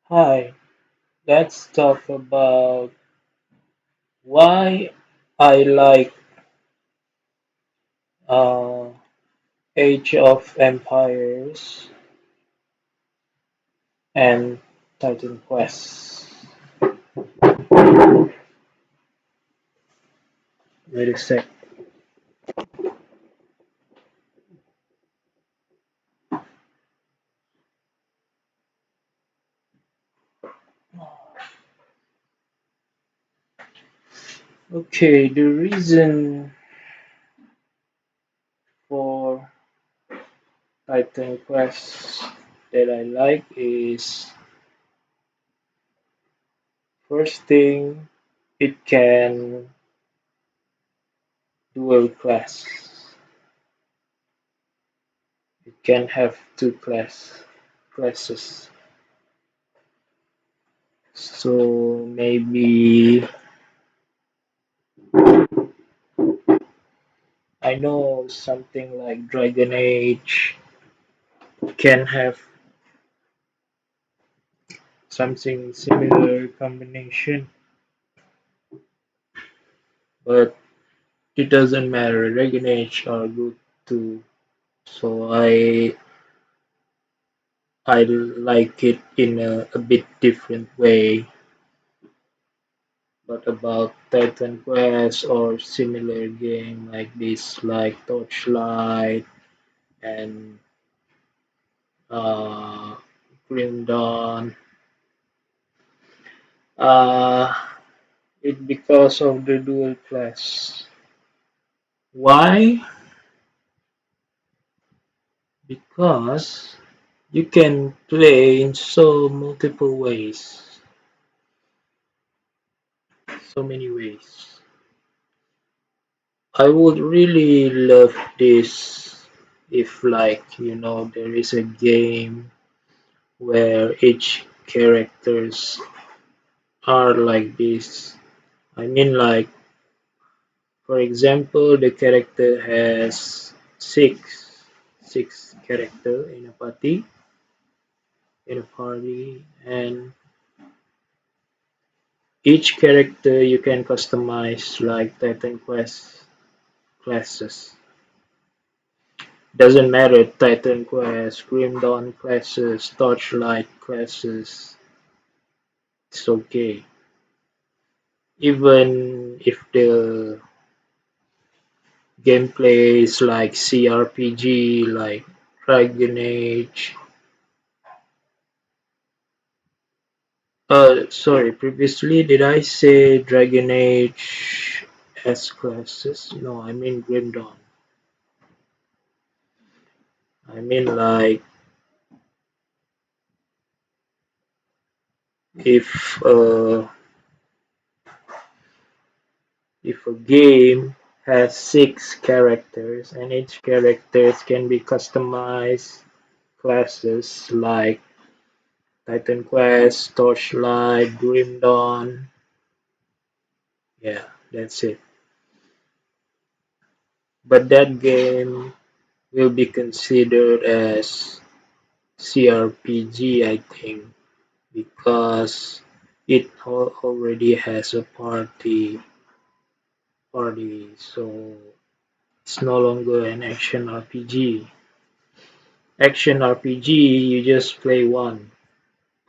Hi, let's talk about why I like uh, Age of Empires and Titan Quest. Wait a sec. Okay, the reason for Titan Quest that I like is first thing, it can dual class. It can have two classes. So maybe I know something like Dragon Age can have something similar combination, but it doesn't matter. Dragon Age are good too, so I like it in a bit different way. But about Titan Quest or similar game like this, like Torchlight and uh, Grim Dawn, uh, it because of the dual class. Why? Because you can play in so multiple ways, so many ways. I would really love this if, like, there is a game where each characters are like this. I mean, like, for example, the character has six character in a party, and each character you can customize like Titan Quest classes. Doesn't matter Titan Quest, Grim Dawn classes, Torchlight classes, it's okay. Even if the gameplay is like CRPG, like Dragon Age. Sorry, previously did I say Dragon Age S classes? No, I mean Grim Dawn. I mean like if uh, if a game has six characters and each characters can be customized classes like Titan Quest, Torchlight, Grim Dawn. Yeah, that's it. But that game will be considered as CRPG, I think, because it already has a party, so it's no longer an action RPG. Action RPG, you just play one,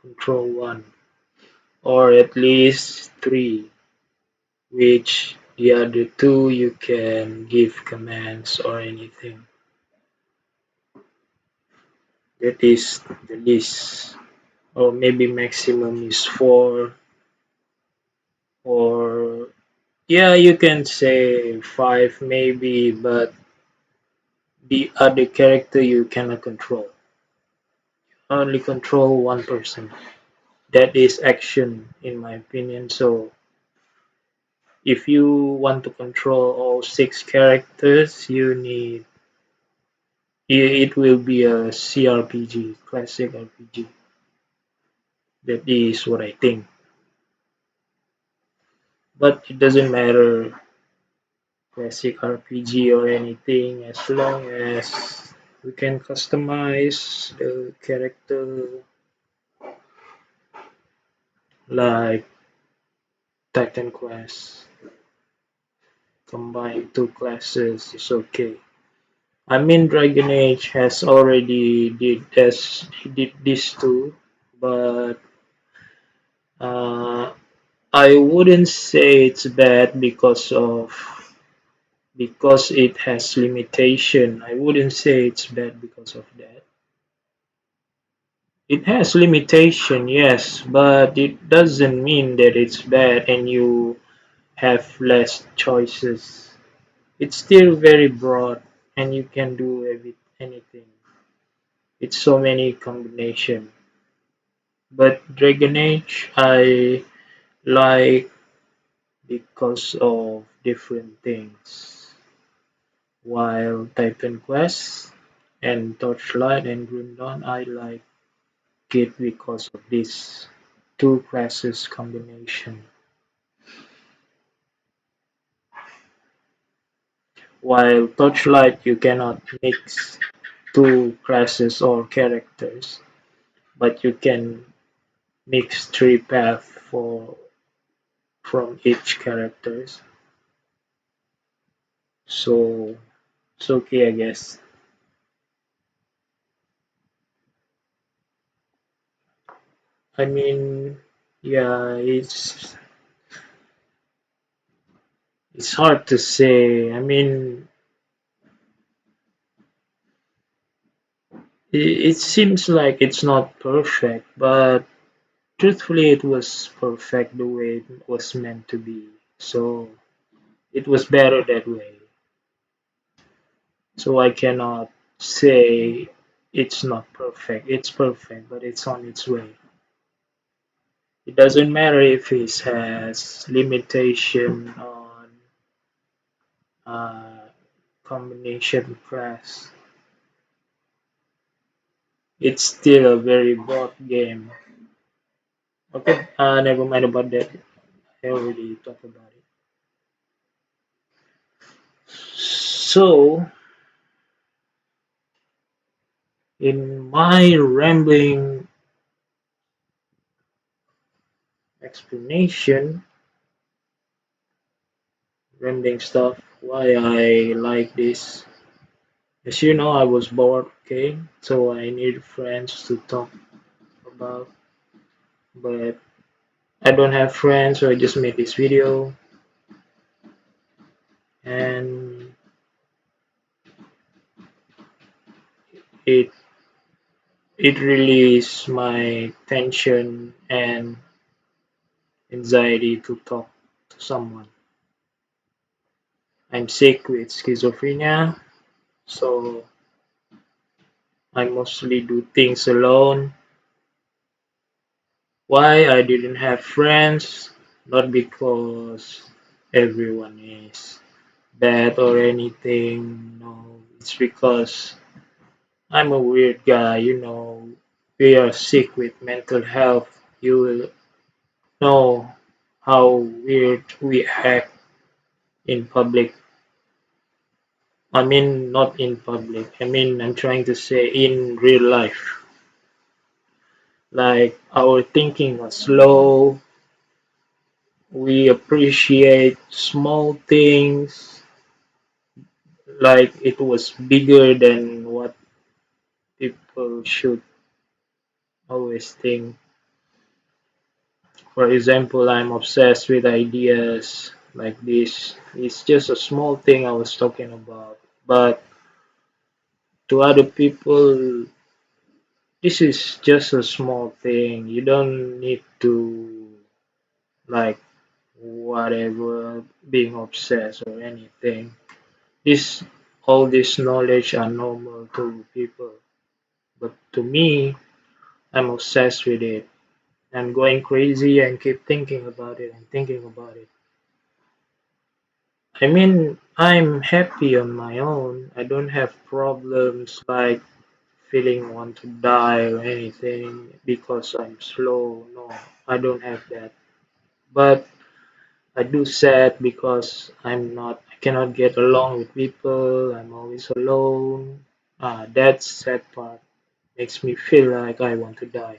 control one, or at least three, which the other two you can give commands or anything. That is the least, or maybe maximum is four, or yeah, you can say five maybe, but the other character you cannot control. Only control one person. That is action, in my opinion. So if you want to control all six characters, it will be a CRPG, classic RPG. That is what I think. But it doesn't matter classic RPG or anything as long as we can customize the character like Titan Quest. Combine two classes is okay. I mean, Dragon Age has already did this too, but uh, I wouldn't say it's bad because it has limitation. I wouldn't say it's bad because of that. It has limitation, yes, but it doesn't mean that it's bad and you have less choices. It's still very broad and you can do anything. It's so many combination. But Dragon Age I like because of different things. While Titan Quest and Torchlight and Grim Dawn I like it because of this two classes combination. While Torchlight you cannot mix two classes or characters, but you can mix three paths for from each characters. So it's okay, I guess. I mean, yeah, it's hard to say. I mean, it seems like it's not perfect, but truthfully, it was perfect the way it was meant to be. So it was better that way. So I cannot say it's not perfect. It's perfect, but it's on its way. It doesn't matter if it has limitation on uh, combination class. It's still a very broad game. Okay, never mind about that. I already talked about it. So, in my explanation, rambling stuff, why I like this. As you know, I was bored, okay? So I need friends to talk about, but I don't have friends, so I just made this video, and it it relieves my tension and anxiety to talk to someone. I'm sick with schizophrenia, so I mostly do things alone. Why I didn't have friends? Not because everyone is bad or anything. No, it's because I'm a weird guy. We are sick with mental health. You will know how weird we act in public. I mean, not in public. I mean, I'm trying to say in real life. Like, our thinking was slow. We appreciate small things like it was bigger than what people should always think. For example, I'm obsessed with ideas like this. It's just a small thing I was talking about. But to other people, this is just a small thing. You don't need to like whatever being obsessed or anything. This all this knowledge are normal to people. But to me, I'm obsessed with it. I'm going crazy and keep thinking about it and thinking about it. I mean, I'm happy on my own. I don't have problems like feeling want to die or anything because I'm slow. No, I don't have that. But I do sad because I cannot get along with people. I'm always alone. That sad part makes me feel like I want to die.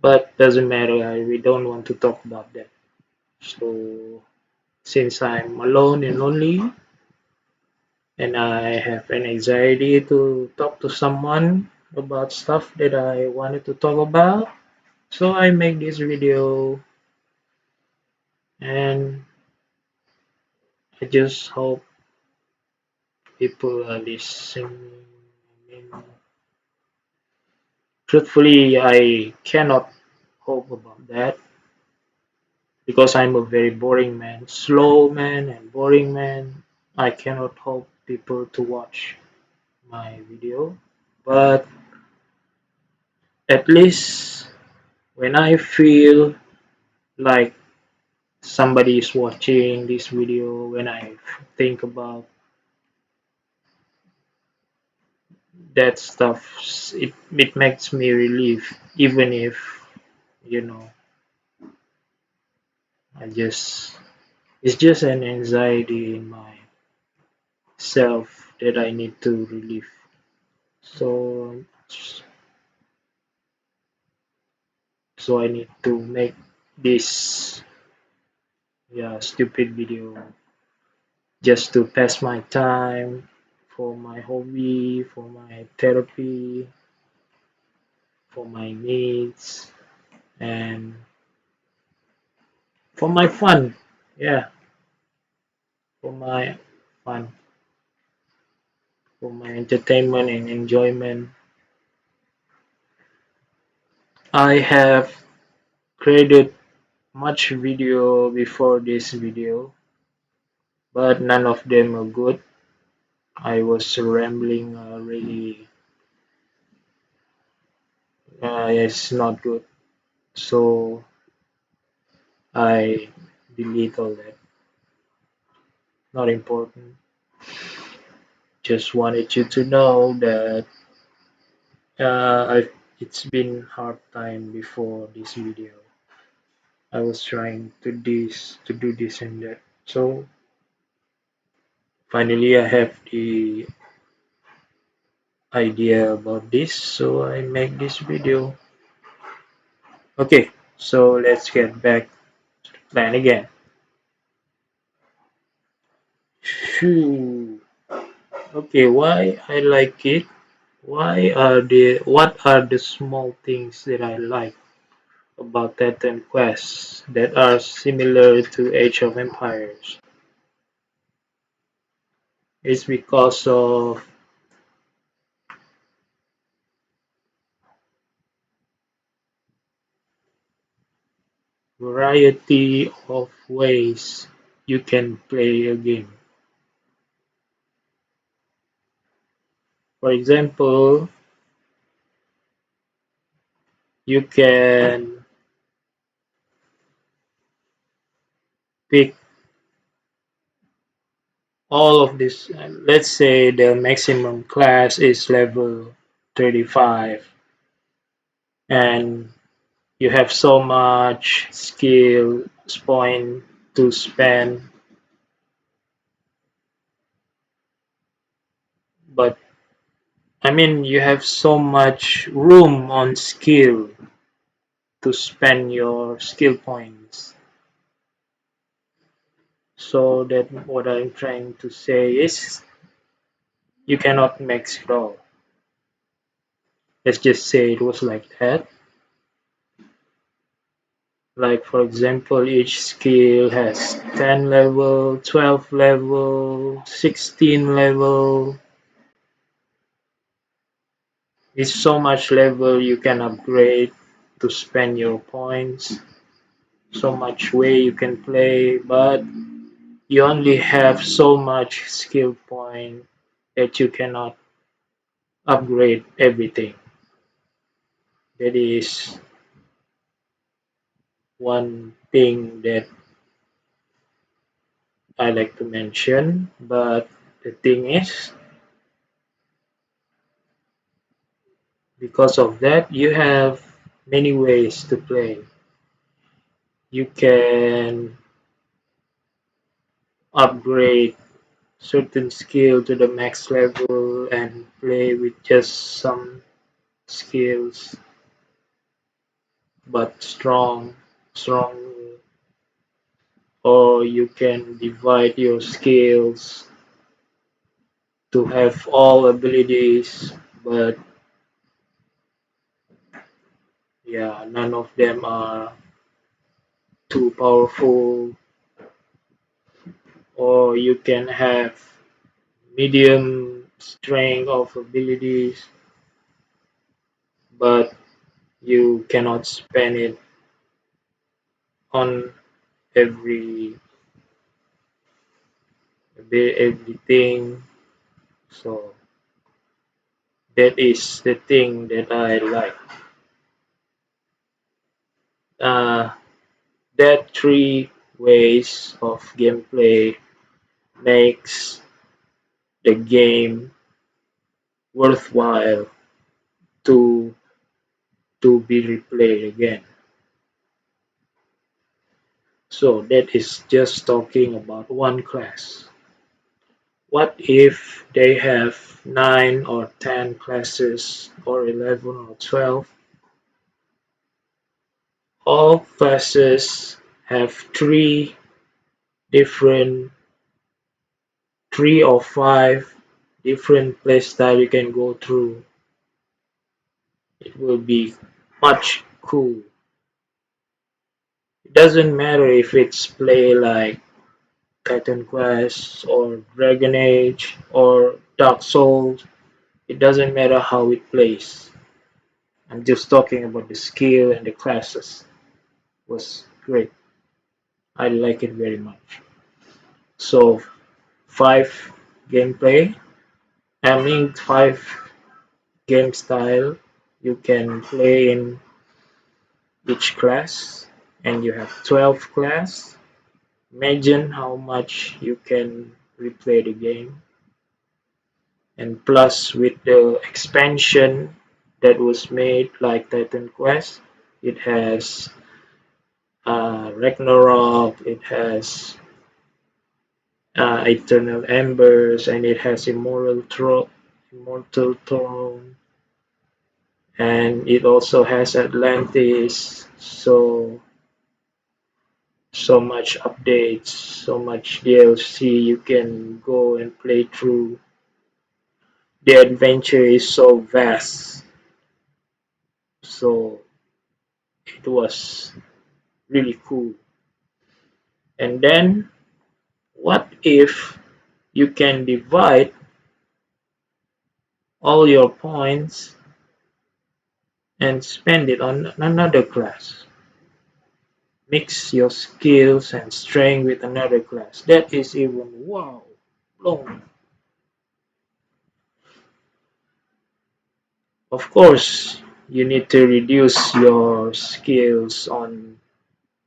But doesn't matter. We don't want to talk about that. So since I'm alone and lonely, and I have an anxiety to talk to someone about stuff that I wanted to talk about, so I make this video, and I just hope people are listening. I mean, truthfully, I cannot hope about that because I'm a very boring man, slow man, and boring man. I cannot hope people to watch my video, but at least when I feel like somebody is watching this video, when I think about that stuff, it makes me relief, even if you know I just it's just an anxiety in myself that I need to relieve. So so I need to make this, yeah, stupid video just to pass my time, for my hobby, for my therapy, for my needs, and for my fun. Yeah, for my fun, for my entertainment and enjoyment. I have created much video before this video, but none of them are good. I was rambling, really, it's not good. So I delete all that. Not important. Just wanted you to know that it's been hard time before this video. I was trying to do this and that. So finally I have the idea about this, so I make this video. Okay, so let's get back to the plan again. Phew. Okay, why I like it? What are the small things that I like about Titan Quest that are similar to Age of Empires? It's because of variety of ways you can play a game. For example, you can pick all of this. Let's say the maximum class is level 35, and you have so much skill point to spend, but I mean, you have so much room on skill to spend your skill points. So that what I'm trying to say is you cannot max it all. Let's just say it was like that. Like for example, each skill has 10 level, 12 level, 16 level. It's so much level you can upgrade to spend your points. So much way you can play, but you only have so much skill point that you cannot upgrade everything. That is one thing that I like to mention. But the thing is, because of that, you have many ways to play. You can upgrade certain skill to the max level and play with just some skills. but strong, or you can divide your skills to have all abilities, but yeah, none of them are too powerful, or you can have medium strength of abilities, but you cannot spend it on every everything. So that is the thing that I like. Uh, that three ways of gameplay makes the game worthwhile to be replayed again. So that is just talking about one class. What if they have 9 or 10 classes or 11 or 12? All classes have different, 3 or 5 different playstyle you can go through. It will be much cool. It doesn't matter if it's play like Titan Quest or Dragon Age or Dark Souls. It doesn't matter how it plays. I'm just talking about the skill and the classes. It was great. I like it very much. So 5 gameplay. I mean 5 game style you can play in each class, and you have 12 class. Imagine how much you can replay the game, and plus with the expansion that was made like Titan Quest, it has Ragnarok, it has Eternal Embers, and it has Immortal Throne, and it also has Atlantis. So much updates, so much DLC you can go and play through. The adventure is so vast, so it was really cool. And then, what if you can divide all your points and spend it on another class? Mix your skills and strength with another class. That is even wow, blown. Of course, you need to reduce your skills on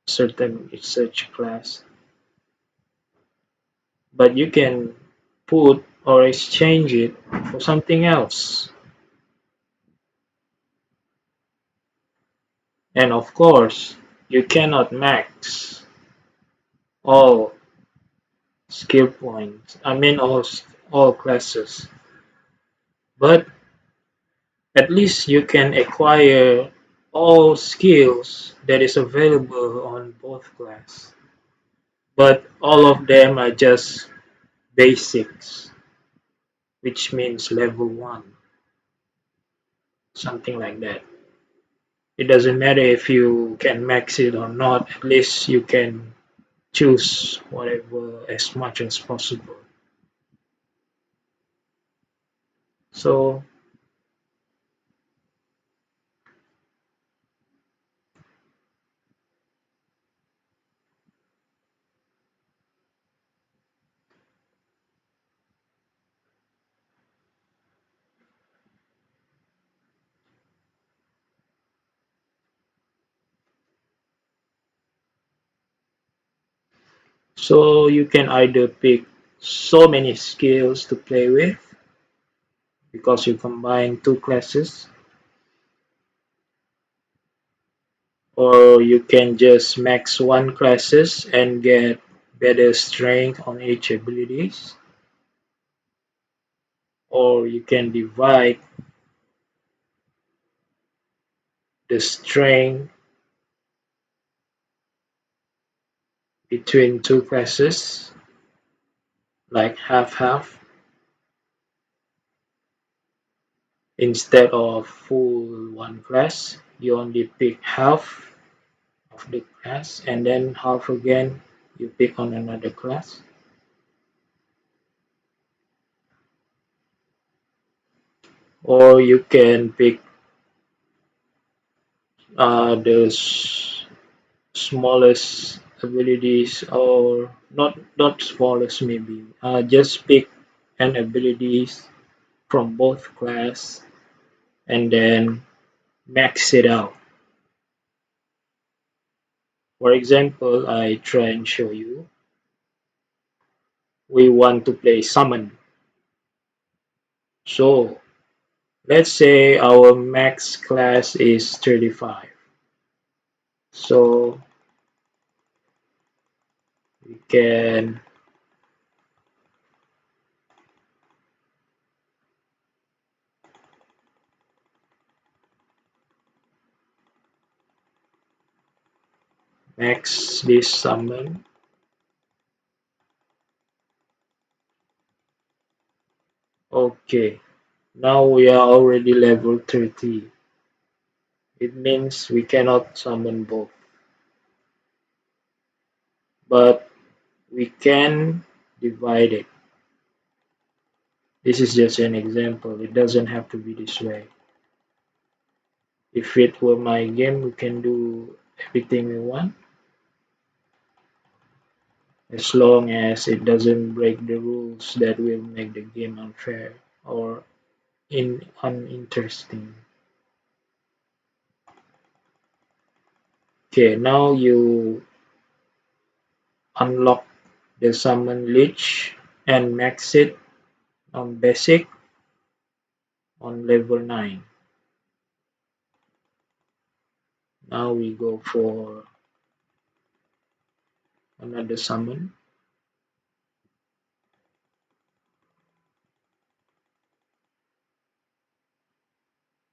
certain research class, but you can put or exchange it for something else. And of course, you cannot max all skill points. I mean all classes, but at least you can acquire all skills that is available on both class. But all of them are just basics, which means level 1, something like that. It doesn't matter if you can max it or not, at least you can choose whatever as much as possible. So, so you can either pick so many skills to play with because you combine 2 classes, or you can just max 1 classes and get better strength on each abilities, or you can divide the strength between two classes, like half-half, instead of full one class, you only pick half of the class and then half again you pick on another class. Or you can pick the smallest abilities, or not smallest maybe. Just pick an abilities from both class and then max it out. For example, I try and show you. We want to play summon. So let's say our max class is 35. So we can max this summon. Okay, now we are already level 30. It means we cannot summon both, but we can divide it. This is just an example. It doesn't have to be this way. If it were my game, we can do everything we want as long as it doesn't break the rules that will make the game unfair or uninteresting. Okay, now you unlock the summon leech and max it on basic on level 9. Now we go for another summon.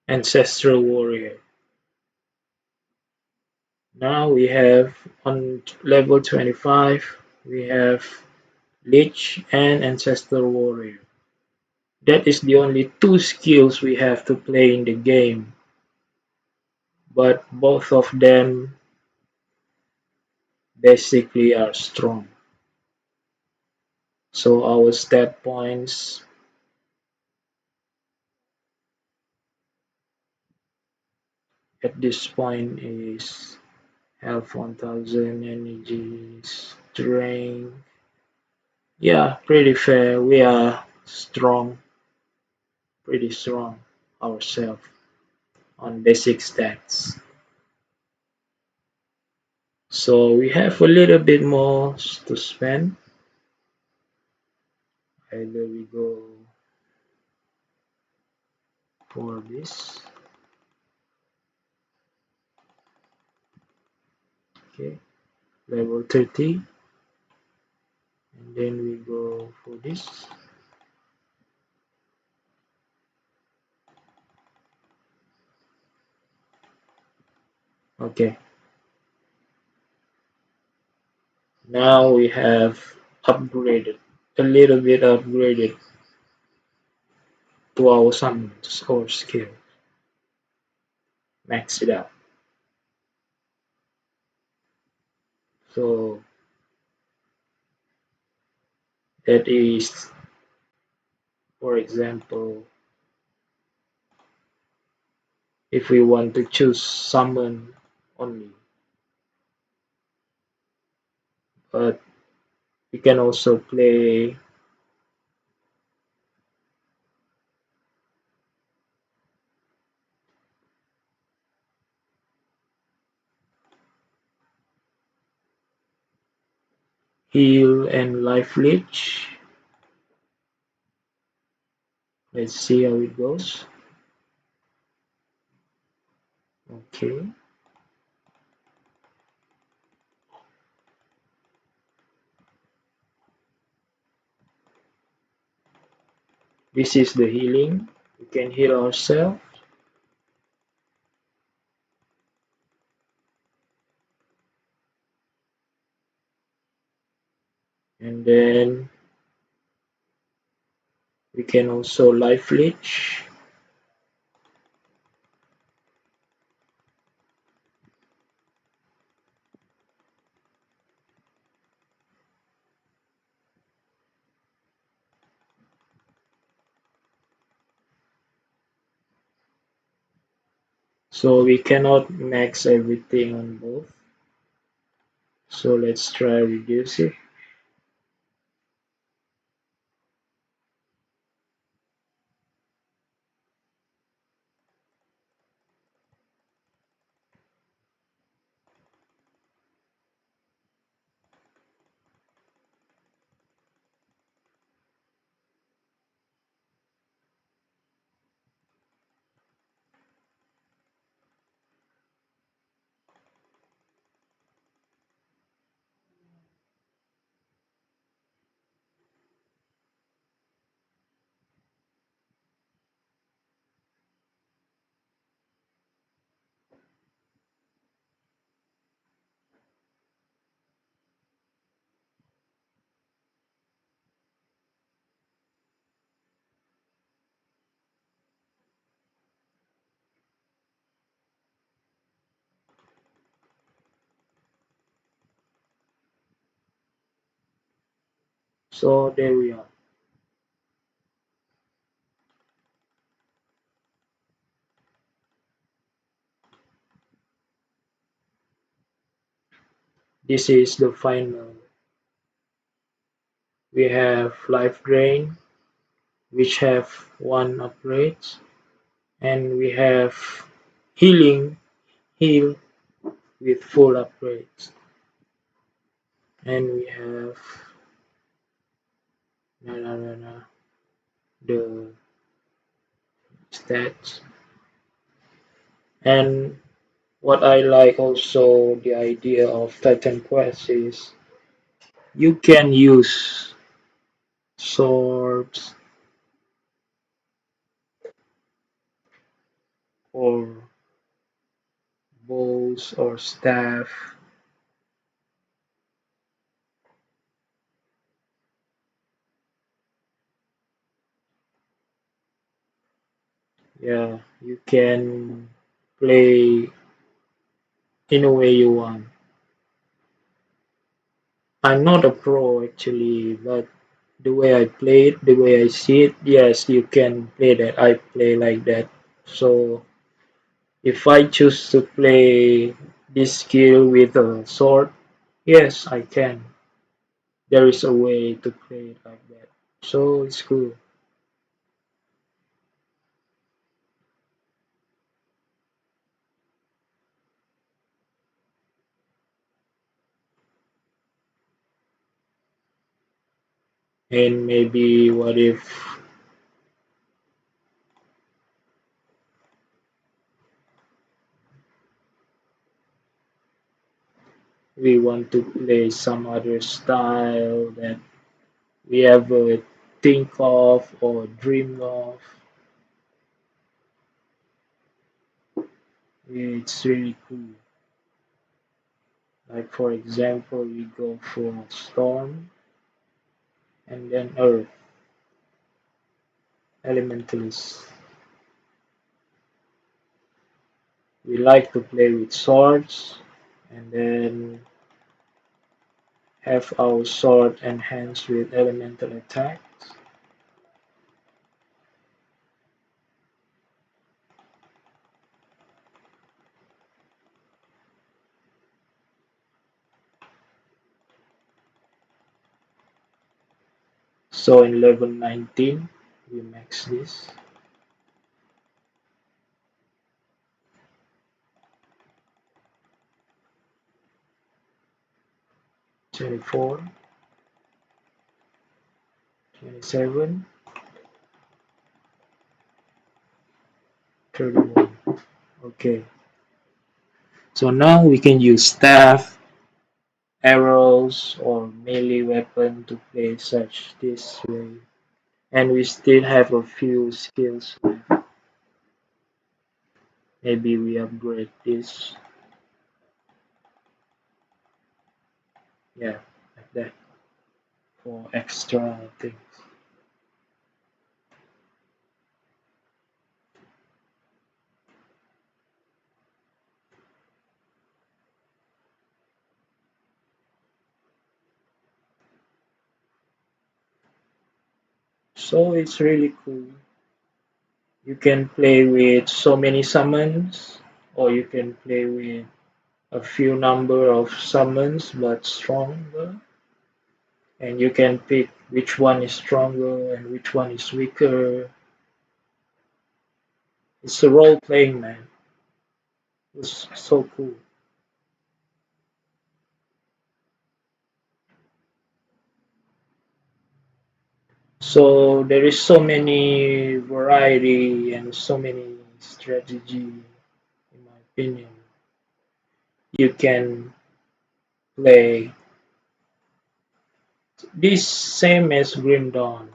Ancestral Warrior. Now we have on level 25, we have Lich and Ancestral Warrior. That is the only two skills we have to play in the game, but both of them basically are strong. So our stat points at this point is health 1000, energy, strength. Yeah, pretty fair. We are strong, pretty strong ourselves on basic stats. So we have a little bit more to spend. Either we go for this. Okay, level 30. And then we go for this. Okay, now we have upgraded, a little bit upgraded to our summons or skill. Max it out. So that is, for example, if we want to choose summon only, but we can also play heal and life leech. Let's see how it goes. Okay. This is the healing. We can heal ourselves. And then we can also life leech. So we cannot max everything on both. So let's try reduce it. So there we are. This is the final. We have life drain, which have one upgrade, and we have healing heal with full upgrades, and we have the stats. And what I like also the idea of Titan Quest is you can use swords or bows or staff. Yeah, you can play in a way you want. I'm not a pro actually, but the way I play it, the way I see it, yes, you can play that. I play like that. So if I choose to play this skill with a sword, yes, I can. There is a way to play it like that. So it's cool. And maybe what if we want to play some other style that we ever think of or dream of? It's really cool. Like for example, we go for storm and then earth elementals. We like to play with swords and then have our sword enhanced with elemental attacks. So in level 19, we max this. 24, 27, 31. Okay. So now we can use staff, arrows, or melee weapon to play such this way. And we still have a few skills left. Maybe we upgrade this. Yeah, like that. for extra things. So it's really cool. You can play with so many summons, or you can play with a few number of summons but stronger, and you can pick which one is stronger and which one is weaker. It's a role playing, man. It's so cool. So there is so many variety and so many strategy, in my opinion. You can play this same as Grim Dawn.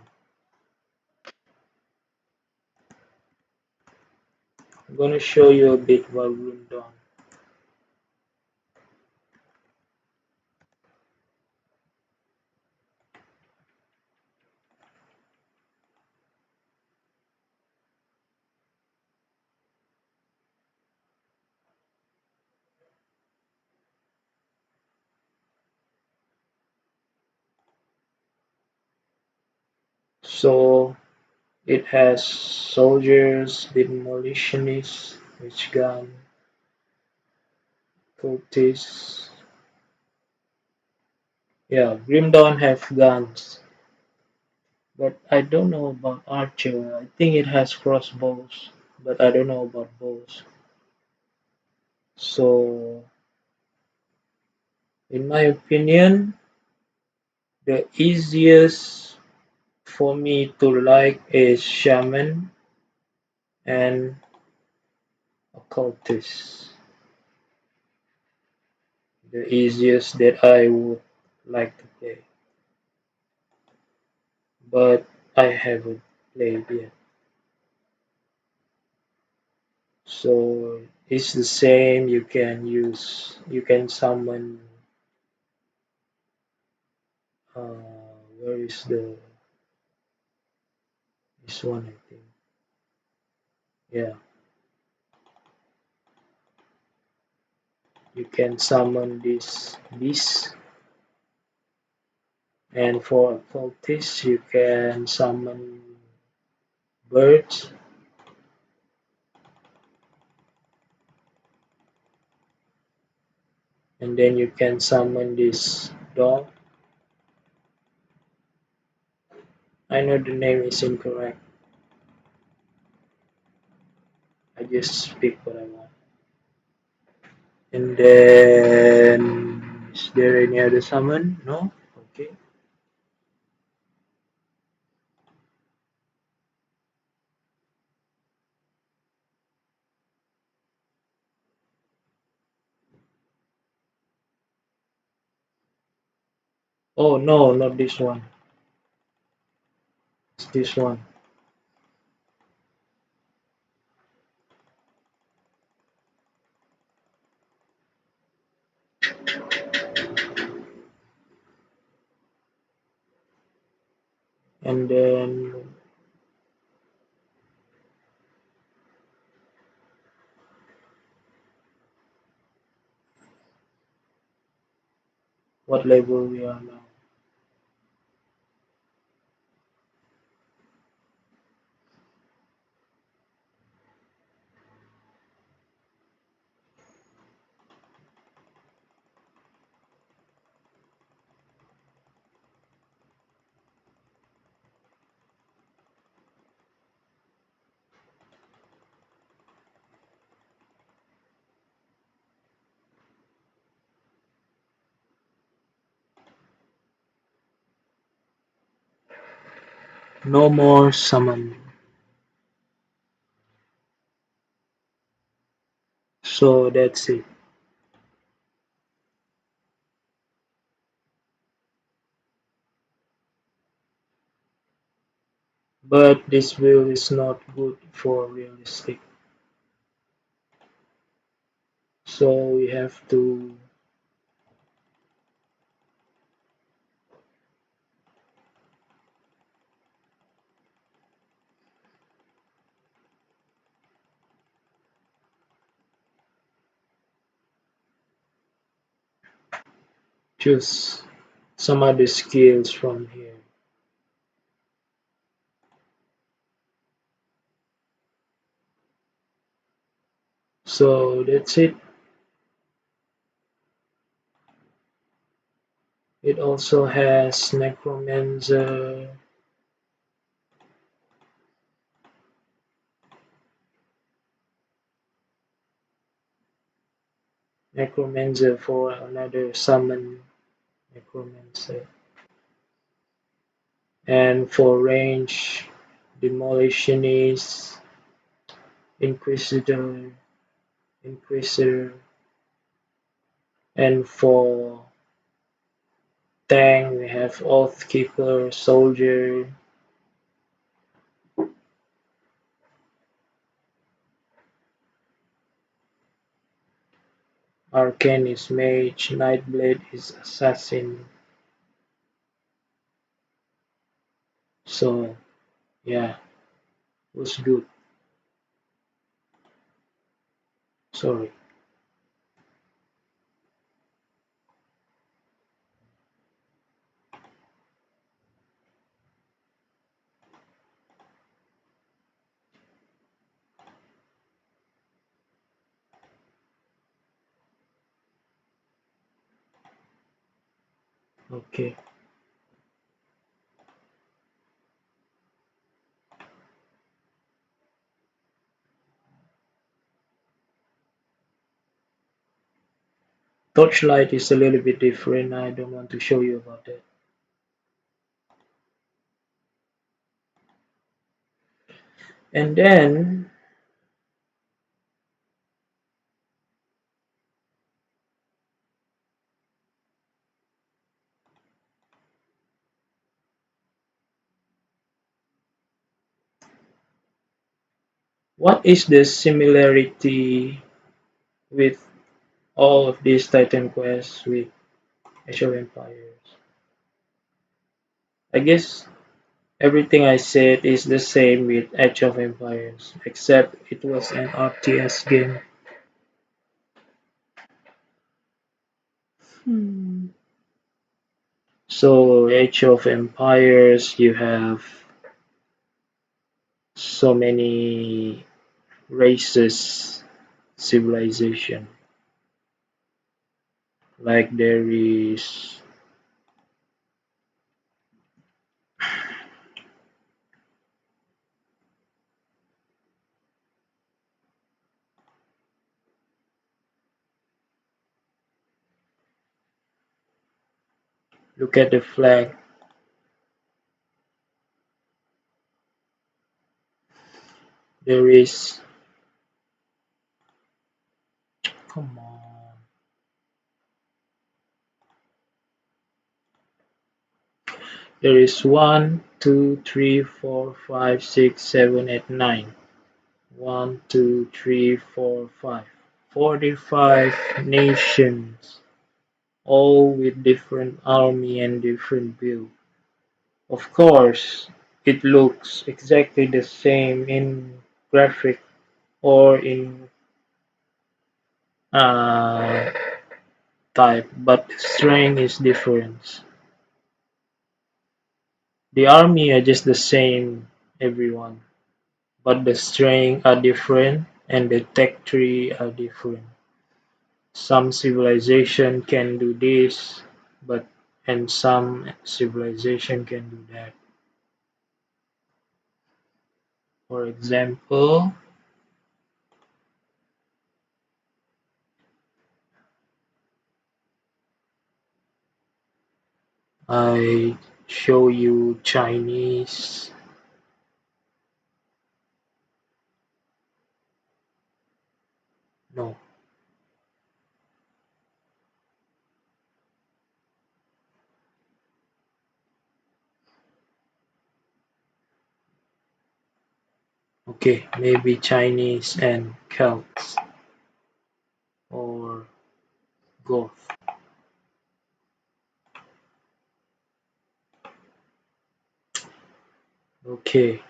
I'm gonna show you a bit about Grim Dawn. So it has soldiers, demolitionists, witch gun, cultists. Yeah, Grim Dawn have guns, but I don't know about archer. I think it has crossbows, but I don't know about bows. So, in my opinion, the easiest for me to like is shaman and occultist. The easiest that I would like to play, but I haven't played yet. So it's the same. You can summon. Where is the this one? I think. Yeah, you can summon this, and for occultist you can summon birds, and then you can summon this dog. I know the name is incorrect. I just speak what I want. And then, is there any other summon? No? Okay. Oh, no, not this one. It's this one. And then, what level we are now? No more summon. So that's it. But this build is not good for realistic. So we have to choose some other skills from here. So that's it. It also has necromancer for another summon necromancer. And for range, demolitionist, inquisitor, inquisitor, and for tank we have oathkeeper, soldier, arcane is mage, nightblade is assassin. So yeah, it was good. Sorry. Okay. Torchlight is a little bit different. I don't want to show you about that. And then what is the similarity with all of these Titan quests with Age of Empires? I guess everything I said is the same with Age of Empires, except it was an RTS game. So Age of Empires, you have so many races, civilization. Like there is, look at the flag. There is, come on. There is 1, 2, 3, 4, 5, 6, 7, 8, 9. 1, 2, 3, 4, 5. 45 nations, all with different army and different build. Of course, it looks exactly the same in graphic or in uh, type, but strength is different. The army are just the same, everyone, but the strength are different and the tech tree are different. Some civilization can do this, but and some civilization can do that. For example, I show you Chinese. No, okay, maybe Chinese and Celts or Goth. Okay,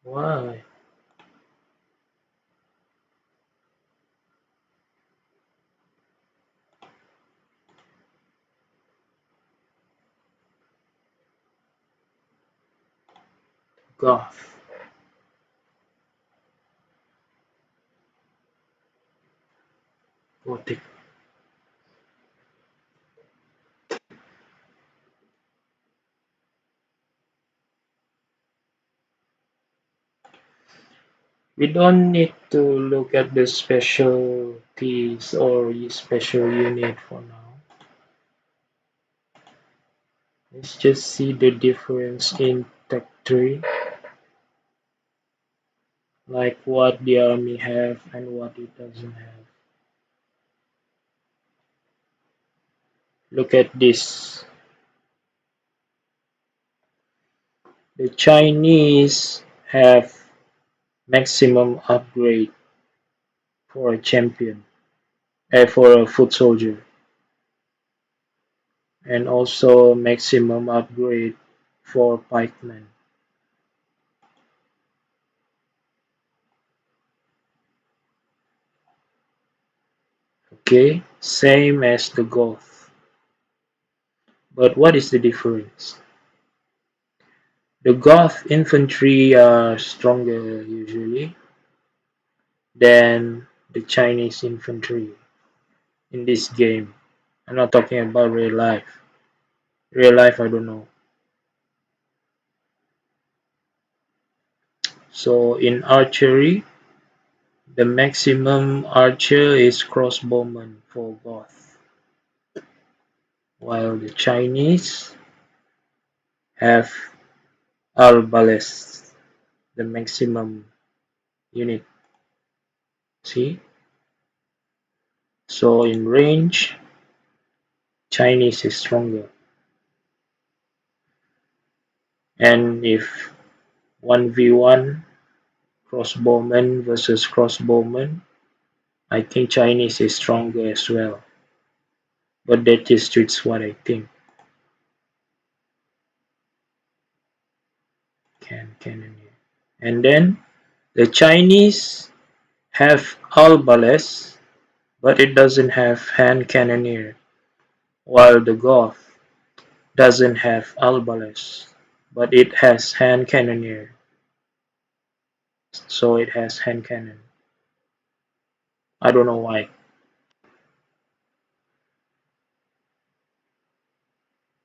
Why? Goth. Gothic. We don't need to look at the specialties or special unit for now. Let's just see the difference in tech tree, like what the army have and what it doesn't have. Look at this. The Chinese have maximum upgrade for a champion, for a foot soldier, and also maximum upgrade for pikemen. Okay, same as the Goth. But what is the difference? The Goth infantry are stronger usually than the Chinese infantry in this game. I'm not talking about real life. Real life, I don't know. So in archery, the maximum archer is crossbowman for Goth, while the Chinese have arbalest, the maximum unit. See? So in range, Chinese is stronger. And if 1v1 crossbowman versus crossbowman, I think Chinese is stronger as well. But that is just what I think. Cannoneer. And then the Chinese have arbalest, but it doesn't have hand cannoneer, while the Goth doesn't have arbalest, but it has hand cannoneer, so it has hand cannon. I don't know why.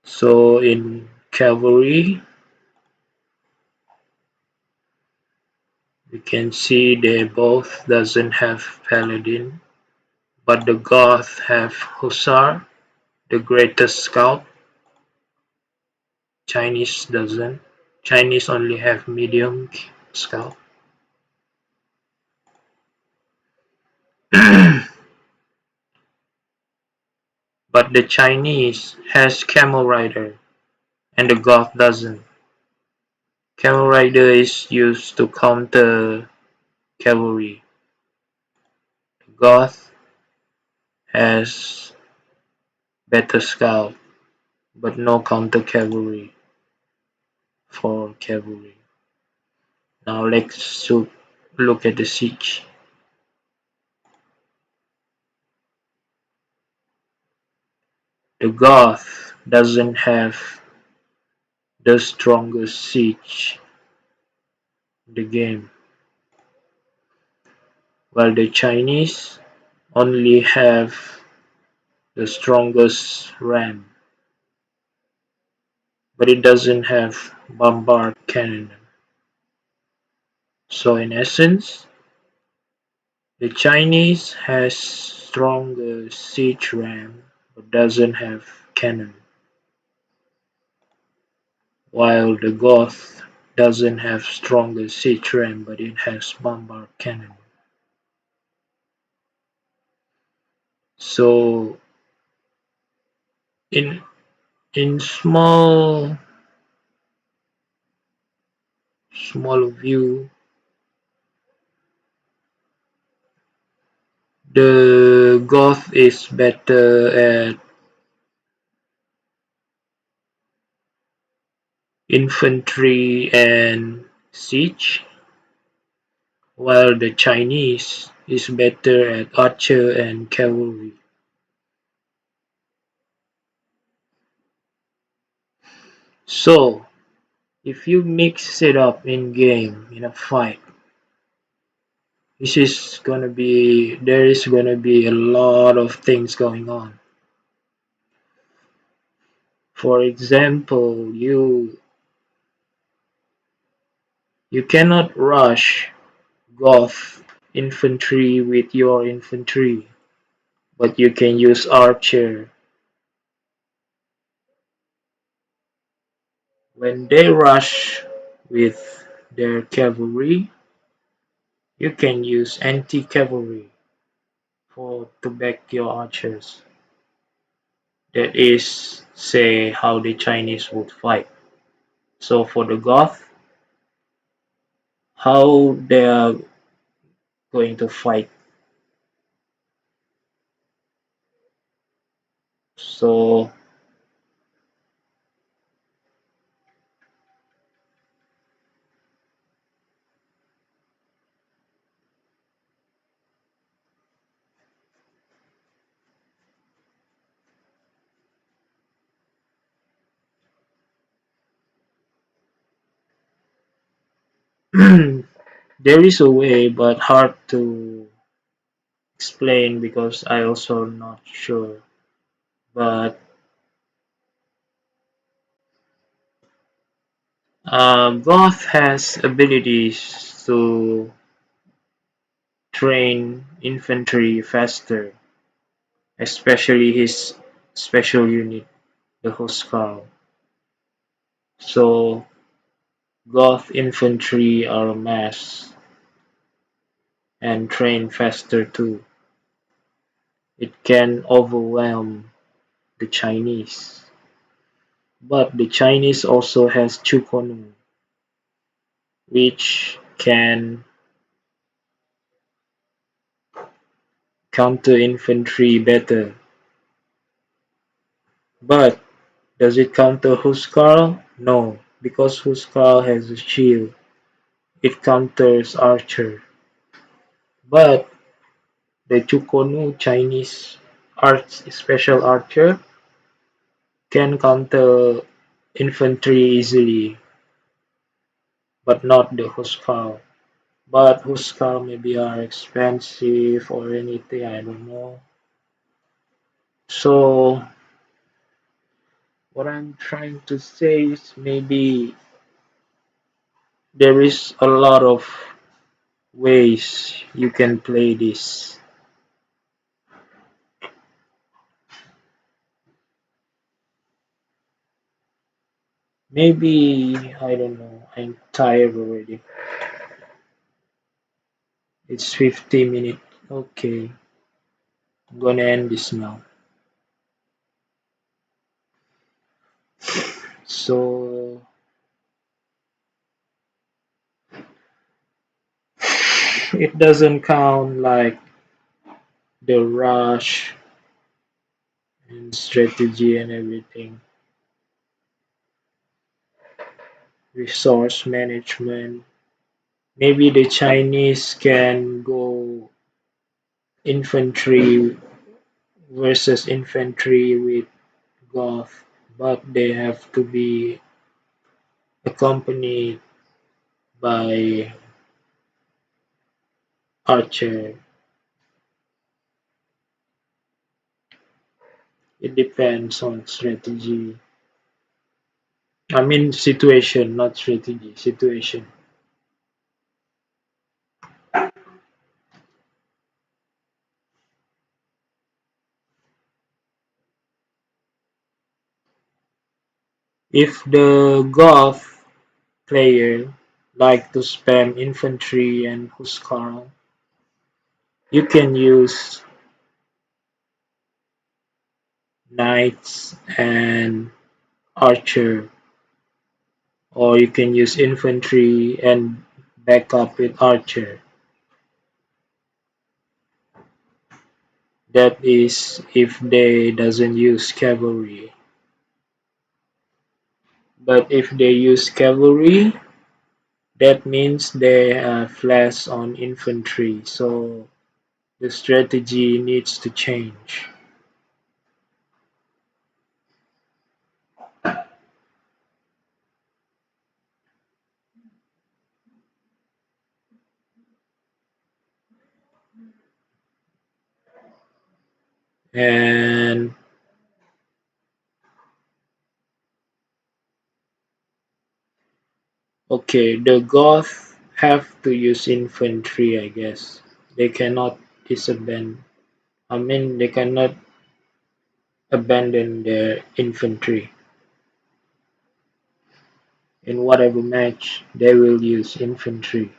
So in cavalry, we can see they both doesn't have paladin, but the Goth have hussar, the greatest scout. Chinese doesn't. Chinese only have medium scout. But the Chinese has camel rider and the Goth doesn't. Camel rider is used to counter cavalry. The Goth has better scout but no counter cavalry for cavalry. Now let's look at the siege. The Goth doesn't have the strongest siege in the game, while the Chinese only have the strongest ram, but it doesn't have bombard cannon. So in essence, the Chinese has stronger siege ram but doesn't have cannon, while the Goth doesn't have stronger siege ram but it has bombard cannon. So in in small view, the Goth is better at infantry and siege, while the Chinese is better at archer and cavalry. So, if you mix it up in game in a fight, there is gonna be a lot of things going on. For example, you cannot rush Goth infantry with your infantry, but you can use archer. When they rush with their cavalry, you can use anti-cavalry for to back your archers. That is, say, how the Chinese would fight. So for the Goth, how they are going to fight. So there is a way, but hard to explain because I also not sure. But Goth has abilities to train infantry faster, especially his special unit, the Huskar. So Goth infantry are mass and train faster too. It can overwhelm the Chinese. But the Chinese also has Chukonu, which can counter infantry better. But does it counter Huskarl? No, because Huskarl has a shield. It counters archer. But the Chukonu Chinese special archer can counter infantry easily, but not the Huskarl. But Huskarl maybe are expensive or anything, I don't know. So what I'm trying to say is maybe there is a lot of ways you can play this. Maybe I don't know. I'm tired already. It's 50 minutes. Okay, I'm gonna end this now. So it doesn't count like the rush and strategy and everything. Resource management. Maybe the Chinese can go infantry versus infantry with Goth, but they have to be accompanied by archer. It depends on strategy. I mean situation, not strategy. Situation. If the Goth player like to spam infantry and Huskarl, you can use knights and archer, or you can use infantry and back up with archer. That is if they doesn't use cavalry. But if they use cavalry, That means they have less on infantry, so the strategy needs to change. And okay, the Goths have to use infantry, I guess. They cannot disabandon. I mean, they cannot abandon their infantry. In whatever match, they will use infantry.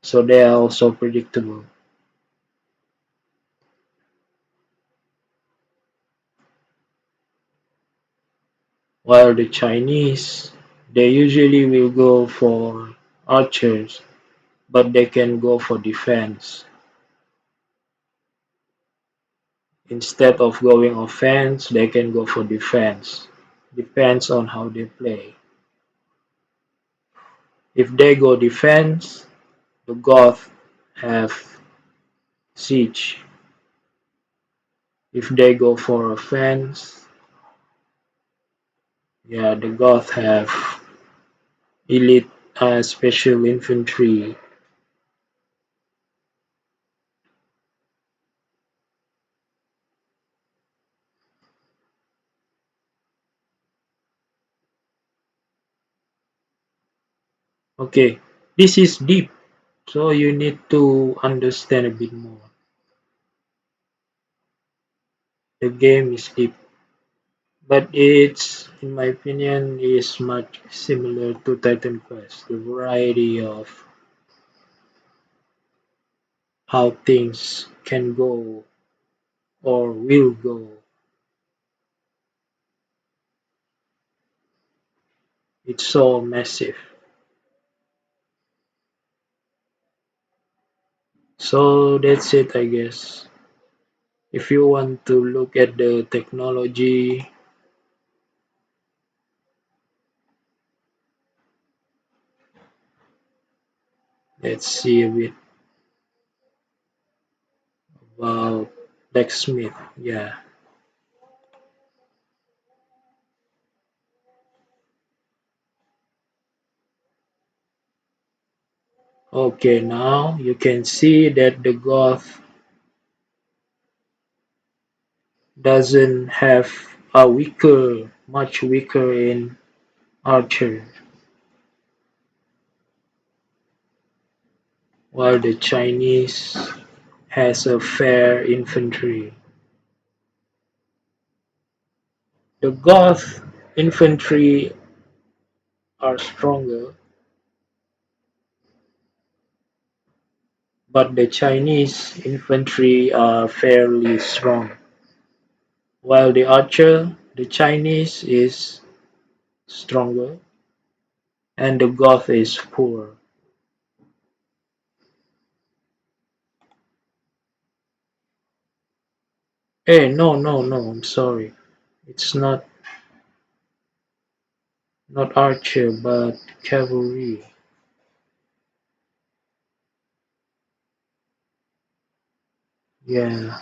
So they are also predictable. While the Chinese, they usually will go for archers, but they can go for defense. Instead of going offense, they can go for defense. Depends on how they play. If they go defense, the Goths have siege. If they go for offense, yeah, the Goths have elite special infantry. Okay, this is deep, so you need to understand a bit more. The game is deep, but it's, in my opinion, is much similar to Titan Quest. The variety of how things can go or will go. It's so massive. So that's it, I guess. If you want to look at the technology, let's see a bit about blacksmith. Yeah. Okay, now you can see that the Goth doesn't have a weaker, much weaker in archer, while the Chinese has a fair infantry. The Goth infantry are stronger, but the Chinese infantry are fairly strong. While the archer, the Chinese is stronger and the Goth is poor. Hey, no, no, no, I'm sorry. It's not archer but cavalry. Yeah,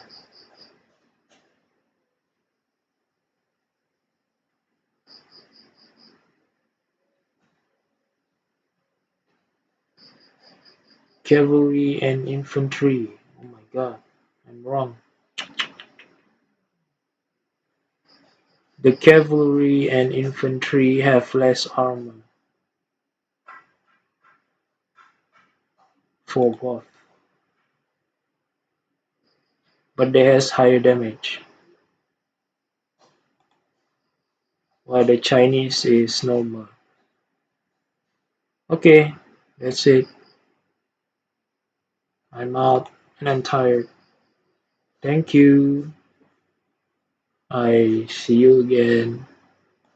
cavalry and infantry. Oh my god, I'm wrong. The cavalry and infantry have less armor for both, but they has higher damage, while the Chinese is normal. Okay, that's it. I'm out and I'm tired. Thank you. I see you again.